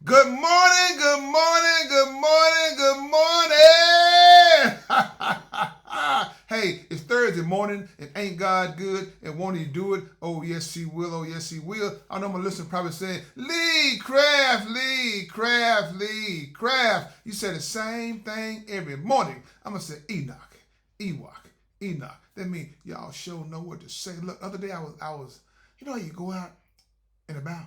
Good morning, good morning, good morning, good morning. Hey, it's Thursday morning and ain't God good and won't he do it? Oh, yes, he will. Oh, yes, he will. I know my listener probably saying, Lee Craft, Lee Craft, Lee Craft. You say the same thing every morning. I'm going to say Enoch, Ewok, Enoch. That means y'all sure know what to say. Look, the other day I was, you know how you go out and about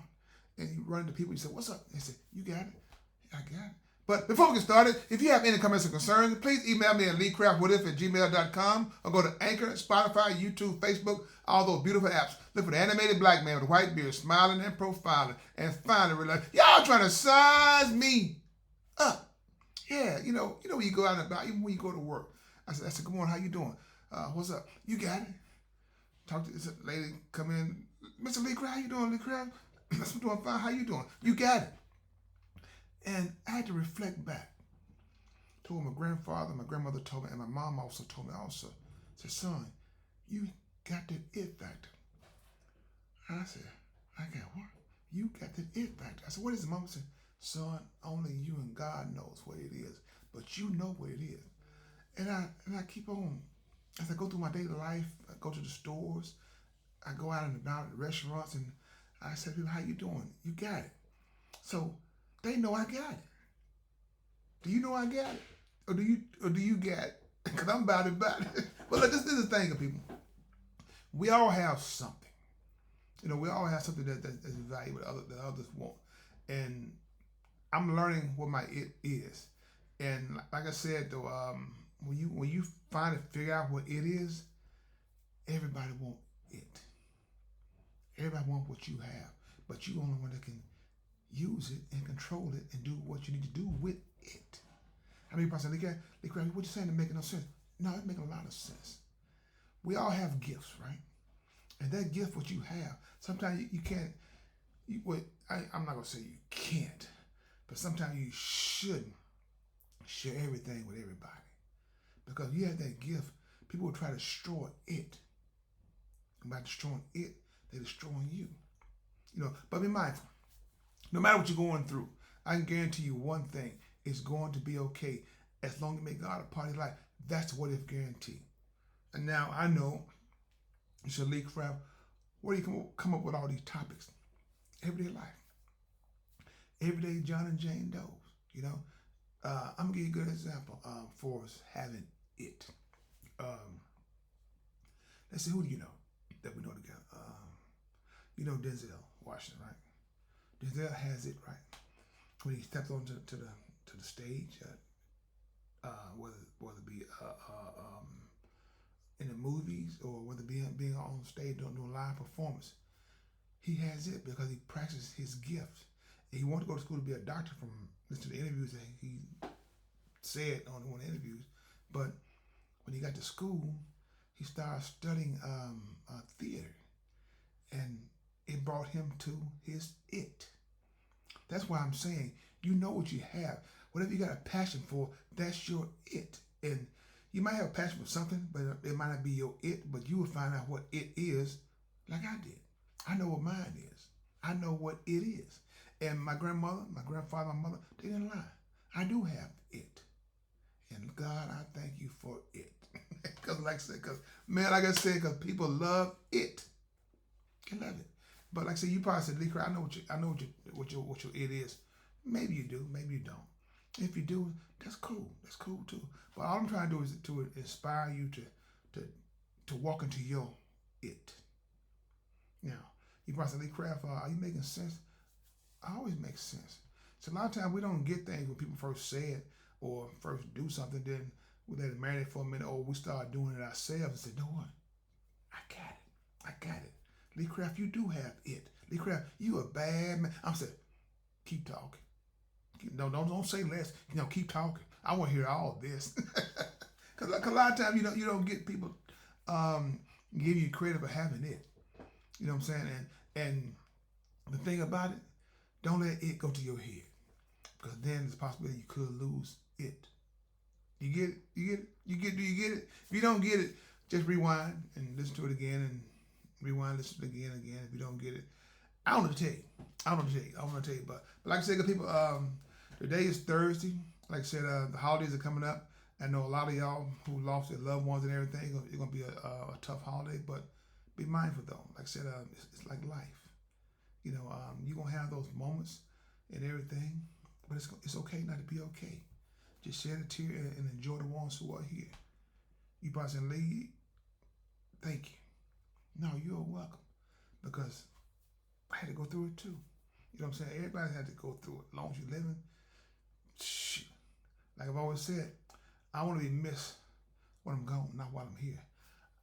and you run into people, you say, what's up? They say, you got it. I got it. But before we get started, if you have any comments or concerns, please email me at leecraftwhatif@gmail.com or go to Anchor, Spotify, YouTube, Facebook, all those beautiful apps. Look for the animated black man with a white beard, smiling and profiling. And finally realize, y'all trying to size me up. Yeah, when you go out and about, even when you go to work. I said, good morning, how you doing? What's up? You got it. Talk to this lady, come in. Mr. Lee Craft, how you doing, Lee Craft? I'm doing fine. How you doing? You got it. And I had to reflect back to what my grandfather, my grandmother told me, and my mom also told me also. Said, son, you got that it factor. I said, I got what? You got that it factor. I said, what is it? Mama said, son, only you and God knows what it is. But you know what it is. And I keep on, as I go through my daily life, I go to the stores, I go out and about at restaurants, and I say to people, how you doing? You got it. So they know I got it. Do you know I got it? Or do you got it? Because I'm about it. But look, this is the thing of people. We all have something. We all have something that's valuable that others want. And I'm learning what my it is. And like I said though, when you finally figure out what it is, everybody wants it. Everybody wants what you have. But you're the only one that can use it and control it and do what you need to do with it. I mean, you say, Lee Craft, what you saying to make no sense? No, it's making a lot of sense. We all have gifts, right? And that gift, what you have, sometimes you can't, I'm not going to say you can't, but sometimes you shouldn't share everything with everybody. Because you have that gift, people will try to destroy it. And by destroying it, they're destroying you. But be mindful. No matter what you're going through, I can guarantee you one thing. It's going to be okay as long as you make God a part of your life. That's what it's guaranteed. And now I know you should Lee Craft, where do you come up with all these topics? Everyday life. Everyday John and Jane Does. I'm going to give you a good example for us having it. Let's see, who do you know that we know together? Denzel Washington, right? Denzel has it, right? When he steps onto to the stage, whether it be in the movies or whether it be being on stage doing live performance, he has it because he practices his gift. And he wanted to go to school to be a doctor from listening to the interviews that he said on one of the interviews. But when he got to school, he started studying theater, and it brought him to his it. That's why I'm saying, you know what you have. Whatever you got a passion for, that's your it. And you might have a passion for something, but it might not be your it, but you will find out what it is like I did. I know what mine is. I know what it is. And my grandmother, my grandfather, my mother, they didn't lie. I do have it. And God, I thank you for it. Because like I said, because people love it. They love it. But like I said, you probably said, Lee Craft, I know what your it is. Maybe you do, maybe you don't. If you do, that's cool. That's cool too. But all I'm trying to do is to inspire you to walk into your it. Now, you probably say, Lee Craft, are you making sense? I always make sense. So a lot of times we don't get things when people first say it or first do something, then we let it marinate for a minute, or we start doing it ourselves and say, no what? I got it. Lee Craft, you do have it. Lee Craft, you a bad man. I'm saying, keep talking. Don't say less. Keep talking. I want to hear all this. Because a lot of times you don't get people give you credit for having it. You know what I'm saying? And the thing about it, don't let it go to your head, because then there's a possibility you could lose it. You get it? Do you get it? If you don't get it, just rewind and listen to it again, and rewind, listen to it again and again. If you don't get it, I don't know what to tell you. I don't know what to tell you. I don't know what to tell you. But like I said, good people, today is Thursday. Like I said, the holidays are coming up. I know a lot of y'all who lost their loved ones and everything. It's going to be a tough holiday, but be mindful though. Like I said, it's like life. You know, you're going to have those moments and everything, but it's okay not to be okay. Just shed a tear and enjoy the ones who are here. You probably saying, Lee, thank you. No, you're welcome, because I had to go through it too. You know what I'm saying? Everybody had to go through it. As long as you're living, shoot. Like I've always said, I want to be missed when I'm gone, not while I'm here.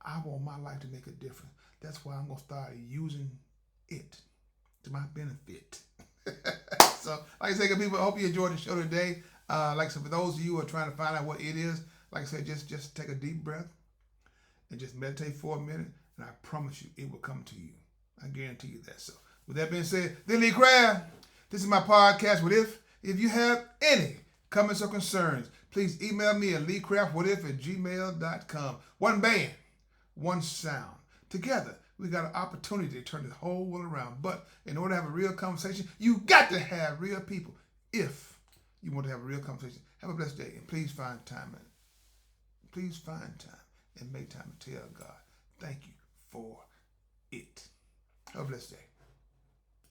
I want my life to make a difference. That's why I'm going to start using it to my benefit. So, like I said, good people, I hope you enjoyed the show today. Like I said, for those of you who are trying to find out what it is, like I said, just take a deep breath and just meditate for a minute, and I promise you, it will come to you. I guarantee you that. So, with that being said, this is Lee Craft. This is my podcast. What if you have any comments or concerns, please email me at leecraftwhatif@gmail.com. One band, one sound. Together, we got an opportunity to turn the whole world around. But in order to have a real conversation, you got to have real people. If you want to have a real conversation, have a blessed day, and please find time. Please find time and make time to tell God, thank you for it. Have a blessed day.